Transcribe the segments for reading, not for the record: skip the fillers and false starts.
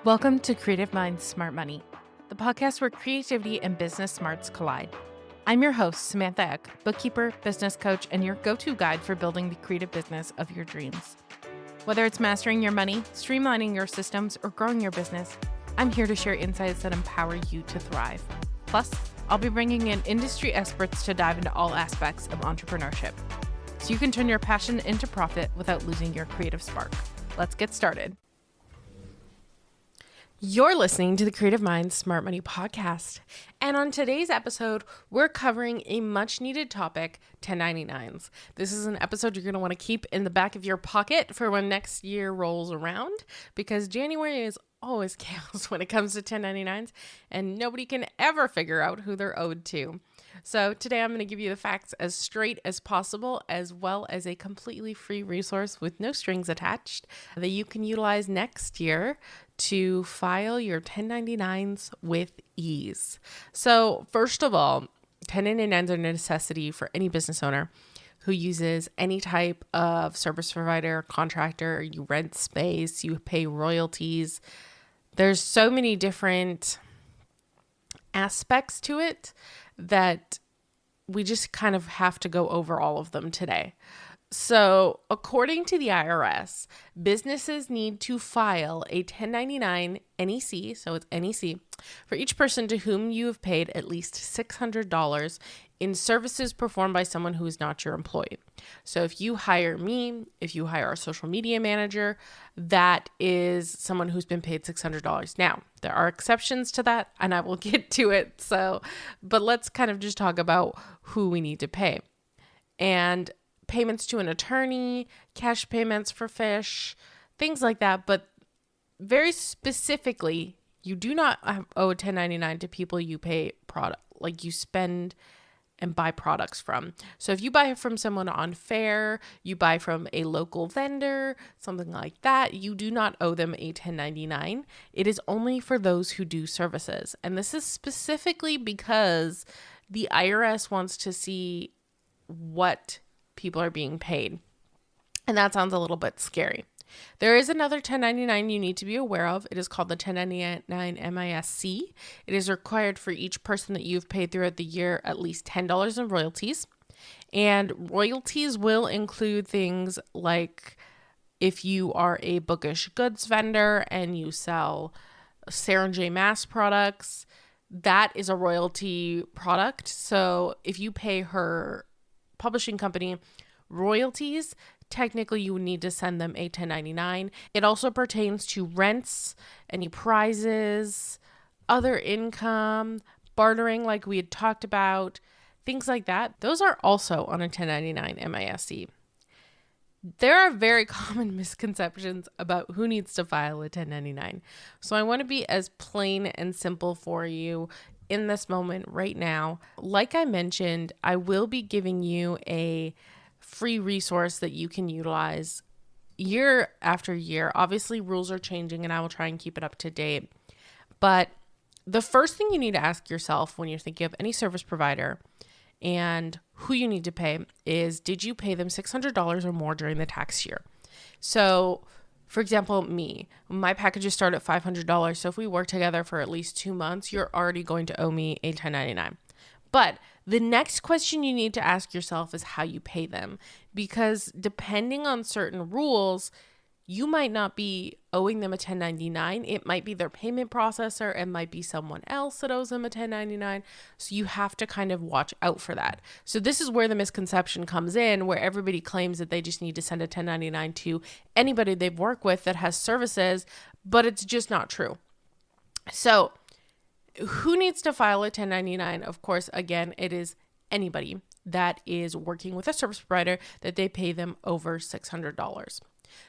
Welcome to Creative Minds Smart Money, the podcast where creativity and business smarts collide. I'm your host, Samantha Eck, bookkeeper, business coach, and your go-to guide for building the creative business of your dreams. Whether it's mastering your money, streamlining your systems, or growing your business, I'm here to share insights that empower you to thrive. Plus, I'll be bringing in industry experts to dive into all aspects of entrepreneurship, so you can turn your passion into profit without losing your creative spark. Let's get started. You're listening to the Creative Minds Smart Money podcast. And on today's episode, we're covering a much needed topic, 1099s. This is an episode you're going to want to keep in the back of your pocket for when next year rolls around, because January is always chaos when it comes to 1099s, and nobody can ever figure out who they're owed to. So today I'm going to give you the facts as straight as possible, as well as a completely free resource with no strings attached that you can utilize next year to file your 1099s with ease. So first of all, 1099s are a necessity for any business owner who uses any type of service provider, contractor. You rent space, you pay royalties. There's so many different aspects to it that we just kind of have to go over all of them today. So according to the IRS, businesses need to file a 1099 NEC, so it's NEC, for each person to whom you have paid at least $600 in services performed by someone who is not your employee. So if you hire me, if you hire our social media manager, that is someone who's been paid $600. Now, there are exceptions to that, and I will get to it. But let's kind of just talk about who we need to pay. And payments to an attorney, cash payments for fish, things like that. But very specifically, you do not owe a 1099 to people you pay product, like you spend and buy products from. So if you buy from someone on Fair, you buy from a local vendor, something like that, you do not owe them a 1099. It is only for those who do services. And this is specifically because the IRS wants to see what people are being paid. And that sounds a little bit scary. There is another 1099 you need to be aware of. It is called the 1099 MISC. It is required for each person that you've paid throughout the year at least $10 in royalties. And royalties will include things like if you are a bookish goods vendor and you sell Sarah J. Maas products, that is a royalty product. So if you pay her publishing company royalties, technically you would need to send them a 1099. It also pertains to rents, any prizes, other income, bartering like we had talked about, things like that. Those are also on a 1099 MISC. There are very common misconceptions about who needs to file a 1099. So I want to be as plain and simple for you in this moment right now. Like I mentioned, I will be giving you a free resource that you can utilize year after year. Obviously, rules are changing and I will try and keep it up to date. But the first thing you need to ask yourself when you're thinking of any service provider and who you need to pay is, did you pay them $600 or more during the tax year? So for example, my packages start at $500. So if we work together for at least 2 months, you're already going to owe me a 1099. But the next question you need to ask yourself is how you pay them, because depending on certain rules, you might not be owing them a 1099. It might be their payment processor. It might be someone else that owes them a 1099. So you have to kind of watch out for that. So this is where the misconception comes in, where everybody claims that they just need to send a 1099 to anybody they've worked with that has services, but it's just not true. So who needs to file a 1099? Of course, again, it is anybody that is working with a service provider that they pay them over $600.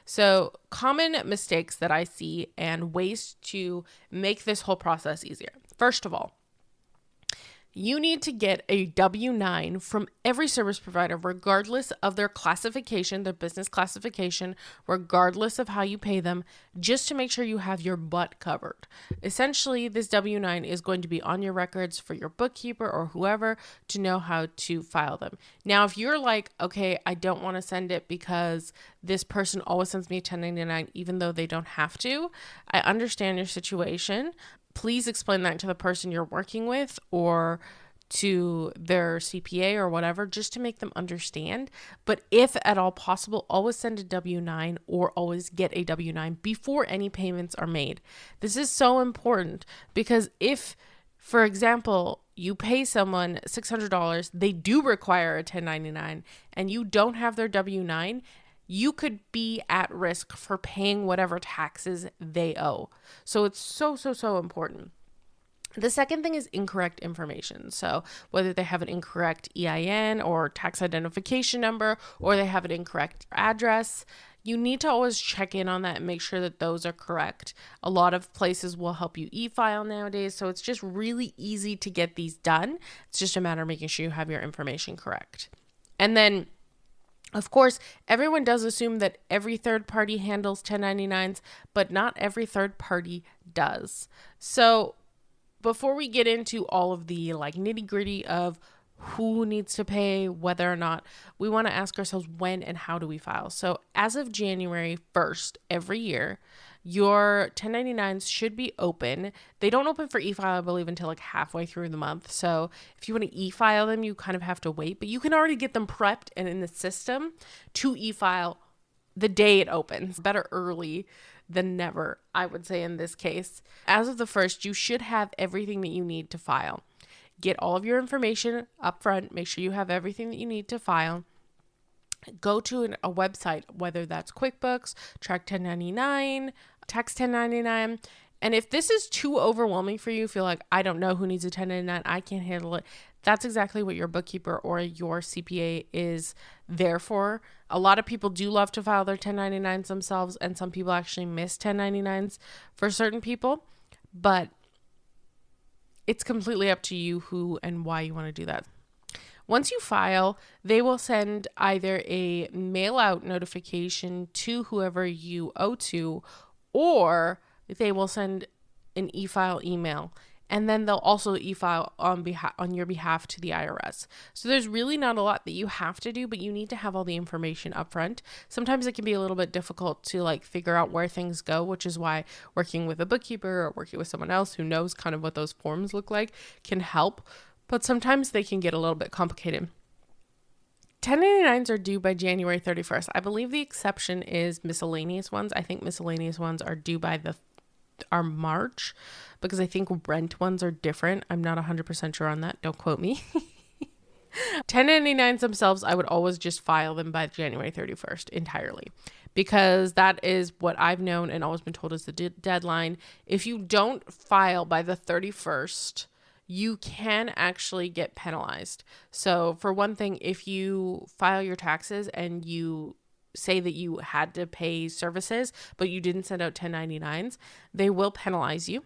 So common mistakes that I see and ways to make this whole process easier. First of all, You need to get a W-9 from every service provider, regardless of their classification, their business classification, regardless of how you pay them, just to make sure you have your butt covered. Essentially, this W-9 is going to be on your records for your bookkeeper or whoever to know how to file them. Now, if you're like, okay, I don't want to send it because this person always sends me a 1099 even though they don't have to, I understand your situation. Please explain that to the person you're working with or to their CPA or whatever, just to make them understand. But if at all possible, always send a W-9 or always get a W-9 before any payments are made. This is so important because if, for example, you pay someone $600, they do require a 1099 and you don't have their W-9, you could be at risk for paying whatever taxes they owe. So it's so important. The second thing is incorrect information. So whether they have an incorrect EIN or tax identification number, or they have an incorrect address, you need to always check in on that and make sure that those are correct. A lot of places will help you e-file nowadays, so it's just really easy to get these done. It's just a matter of making sure you have your information correct. And then of course, everyone does assume that every third party handles 1099s, but not every third party does. So before we get into all of the nitty gritty of who needs to pay, whether or not, we want to ask ourselves when and how do we file. So as of January 1st every year, your 1099s should be open. They don't open for e-file, I believe, until halfway through the month. So if you want to e-file them, you kind of have to wait, but you can already get them prepped and in the system to e-file the day it opens. Better early than never, I would say in this case. As of the 1st, you should have everything that you need to file. Get all of your information up front. Make sure you have everything that you need to file. Go to a website, whether that's QuickBooks, Track 1099, Tax 1099. And if this is too overwhelming for you, feel like I don't know who needs a 1099, I can't handle it, that's exactly what your bookkeeper or your CPA is there for. A lot of people do love to file their 1099s themselves, and some people actually miss 1099s for certain people, but it's completely up to you who and why you want to do that. Once you file, they will send either a mail out notification to whoever you owe to, or they will send an e-file email, and then they'll also e-file on your behalf to the IRS. So there's really not a lot that you have to do, but you need to have all the information up front. Sometimes it can be a little bit difficult to figure out where things go, which is why working with a bookkeeper or working with someone else who knows kind of what those forms look like can help. But sometimes they can get a little bit complicated. 1099s are due by January 31st. I believe the exception is miscellaneous ones. I think miscellaneous ones are due by March, because I think rent ones are different. I'm not 100% sure on that. Don't quote me. 1099s themselves, I would always just file them by January 31st entirely, because that is what I've known and always been told is the deadline. If you don't file by the 31st, you can actually get penalized. So for one thing, if you file your taxes and you say that you had to pay services, but you didn't send out 1099s, they will penalize you,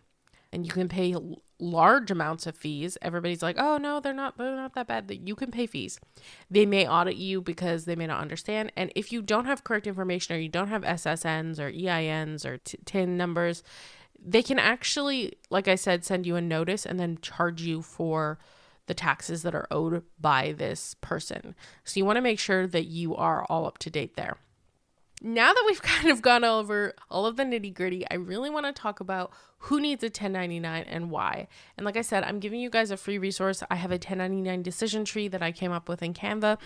and you can pay large amounts of fees. Everybody's like, oh no, they're not that bad. That you can pay fees. They may audit you because they may not understand. And if you don't have correct information, or you don't have SSNs or EINs or TIN numbers, they can actually, like I said, send you a notice and then charge you for the taxes that are owed by this person. So you want to make sure that you are all up to date there. Now that we've kind of gone over all of the nitty gritty, I really want to talk about who needs a 1099 and why. And like I said, I'm giving you guys a free resource. I have a 1099 decision tree that I came up with in Canva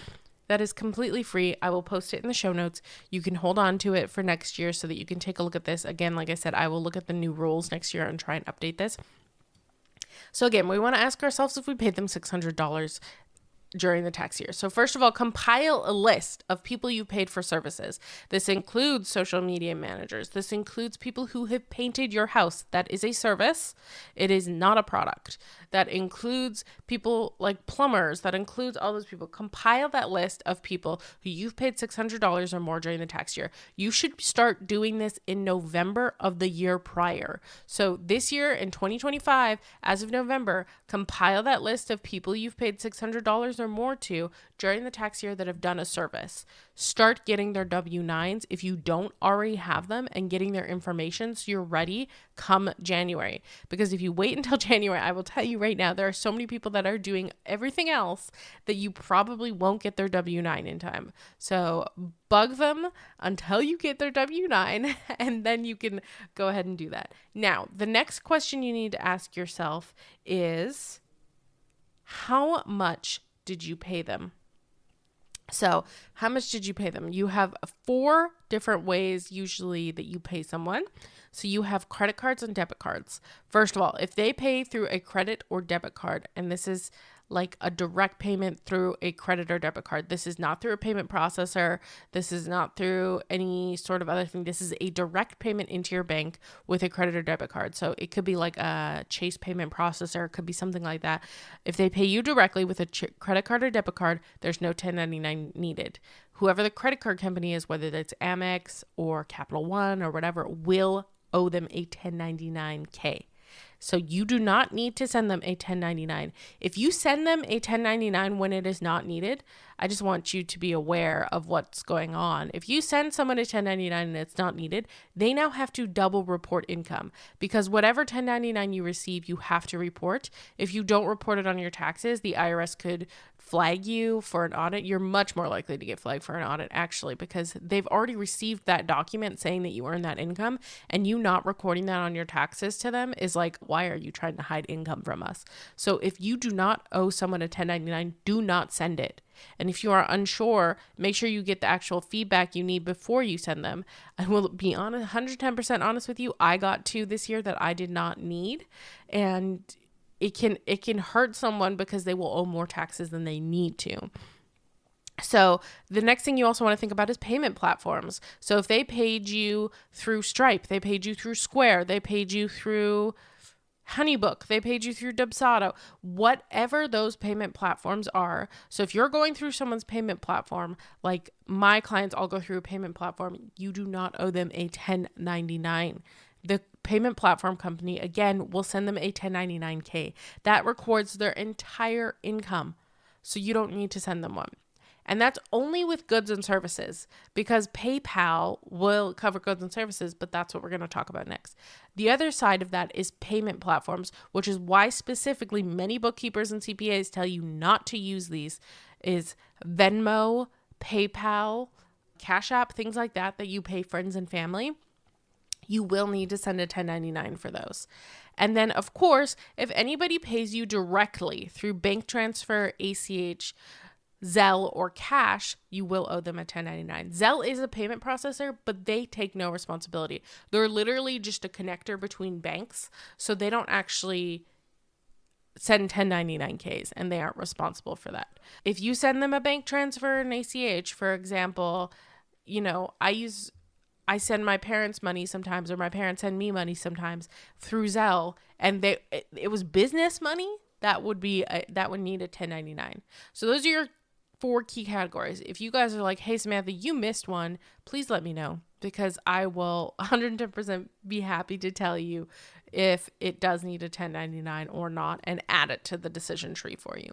that is completely free. I will post it in the show notes. You can hold on to it for next year so that you can take a look at this. Again, like I said, I will look at the new rules next year and try and update this. So again, we want to ask ourselves if we paid them $600. during the tax year. So first of all, compile a list of people you paid for services. This includes social media managers. This includes people who have painted your house. That is a service. It is not a product. That includes people like plumbers. That includes all those people. Compile that list of people who you've paid $600 or more during the tax year. You should start doing this in November of the year prior. So this year in 2025, as of November, compile that list of people you've paid $600 or more to during the tax year that have done a service. Start getting their W-9s if you don't already have them, and getting their information so you're ready come January. Because if you wait until January, I will tell you right now, there are so many people that are doing everything else that you probably won't get their W-9 in time. So bug them until you get their W-9, and then you can go ahead and do that. Now, the next question you need to ask yourself is, how much did you pay them? So how much did you pay them? You have 4 different ways usually that you pay someone. So you have credit cards and debit cards. First of all, if they pay through a credit or debit card, and this is like a direct payment through a credit or debit card. This is not through a payment processor. This is not through any sort of other thing. This is a direct payment into your bank with a credit or debit card. So it could be like a Chase payment processor. It could be something like that. If they pay you directly with a credit card or debit card, there's no 1099 needed. Whoever the credit card company is, whether that's Amex or Capital One or whatever, will owe them a 1099K. So you do not need to send them a 1099. If you send them a 1099 when it is not needed, I just want you to be aware of what's going on. If you send someone a 1099 and it's not needed, they now have to double report income, because whatever 1099 you receive, you have to report. If you don't report it on your taxes, the IRS could flag you for an audit. You're much more likely to get flagged for an audit, actually, because they've already received that document saying that you earn that income, and you not recording that on your taxes to them is like, why are you trying to hide income from us? So if you do not owe someone a 1099, do not send it. And if you are unsure, make sure you get the actual feedback you need before you send them. I will be honest, 110% honest with you. I got 2 this year that I did not need, and it can hurt someone because they will owe more taxes than they need to. So the next thing you also want to think about is payment platforms. So if they paid you through Stripe, they paid you through Square, they paid you through Honeybook, they paid you through Dubsado, whatever those payment platforms are. So if you're going through someone's payment platform, like my clients all go through a payment platform, you do not owe them a 1099. The payment platform company, again, will send them a 1099K. That records their entire income. So you don't need to send them one. And that's only with goods and services, because PayPal will cover goods and services, but that's what we're going to talk about next. The other side of that is payment platforms, which is why specifically many bookkeepers and CPAs tell you not to use these, is Venmo, PayPal, Cash App, things like that you pay friends and family. You will need to send a 1099 for those. And then, of course, if anybody pays you directly through bank transfer, ACH, Zelle, or cash, you will owe them a 1099. Zelle is a payment processor, but they take no responsibility. They're literally just a connector between banks, so they don't actually send 1099Ks, and they aren't responsible for that. If you send them a bank transfer and ACH, for example, I send my parents money sometimes, or my parents send me money sometimes through Zelle, and it was business money, that would need a 1099. So those are your 4 key categories. If you guys are like, hey, Samantha, you missed one, please let me know, because I will 110% be happy to tell you if it does need a 1099 or not, and add it to the decision tree for you.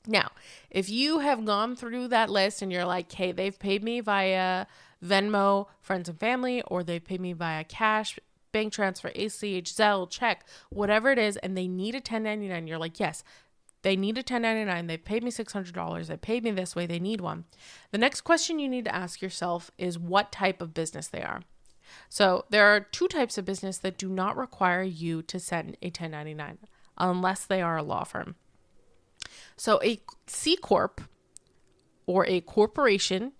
Now, if you have gone through that list and you're like, hey, they've paid me via Venmo, friends and family, or they've paid me via cash, bank transfer, ACH, Zelle, check, whatever it is, and they need a 1099, you're like, yes, they need a 1099. They've paid me $600. They paid me this way. They need one. The next question you need to ask yourself is what type of business they are. So there are 2 types of business that do not require you to send a 1099 unless they are a law firm. So a C Corp, or a corporation,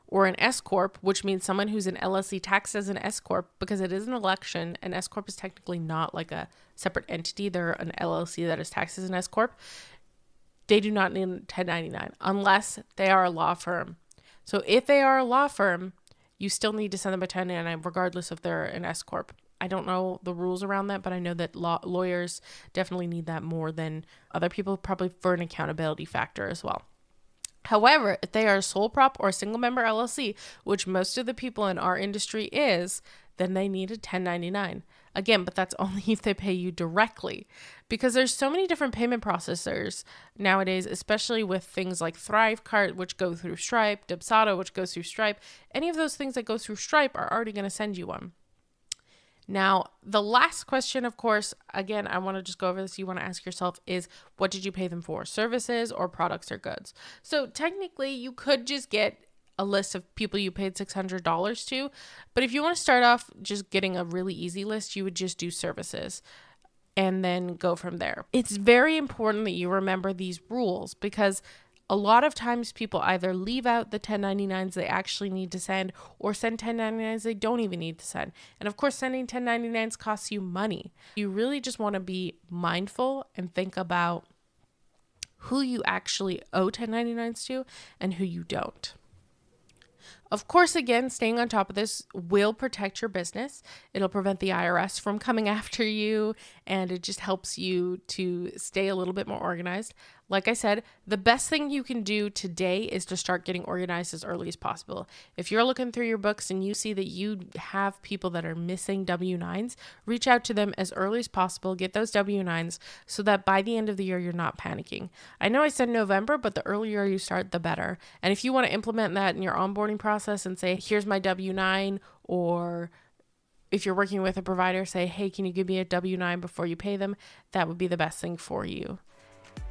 or an S Corp, which means someone who's an LLC taxed as an S Corp, because it is an election. An S Corp is technically not like a separate entity. They're an LLC that is taxed as an S Corp. they do not need a 1099 unless they are a law firm. So if they are a law firm, you still need to send them a 1099 regardless if they're an S corp. I don't know the rules around that, but I know that lawyers definitely need that more than other people, probably for an accountability factor as well. However, if they are a sole prop or a single member LLC, which most of the people in our industry is, then they need a 1099. Again, but that's only if they pay you directly, because there's so many different payment processors nowadays, especially with things like Thrivecart, which go through Stripe, Dubsado, which goes through Stripe. Any of those things that go through Stripe are already going to send you one. Now, the last question, of course, again, I want to just go over this. You want to ask yourself is, what did you pay them for? Services or products or goods? So technically, you could just get a list of people you paid $600 to. But if you want to start off just getting a really easy list, you would just do services and then go from there. It's very important that you remember these rules, because a lot of times people either leave out the 1099s they actually need to send, or send 1099s they don't even need to send. And of course, sending 1099s costs you money. You really just want to be mindful and think about who you actually owe 1099s to and who you don't. Of course, again, staying on top of this will protect your business. It'll prevent the IRS from coming after you, and it just helps you to stay a little bit more organized. Like I said, the best thing you can do today is to start getting organized as early as possible. If you're looking through your books and you see that you have people that are missing W-9s, reach out to them as early as possible, get those W-9s so that by the end of the year, you're not panicking. I know I said November, but the earlier you start, the better. And if you want to implement that in your onboarding process and say, here's my W-9, or if you're working with a provider, say, hey, can you give me a W-9 before you pay them? That would be the best thing for you.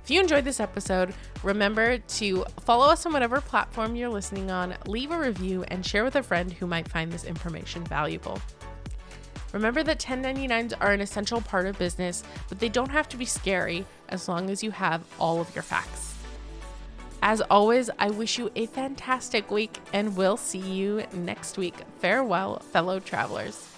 If you enjoyed this episode, remember to follow us on whatever platform you're listening on, leave a review, and share with a friend who might find this information valuable. Remember that 1099s are an essential part of business, but they don't have to be scary as long as you have all of your facts. As always, I wish you a fantastic week, and we'll see you next week. Farewell, fellow travelers.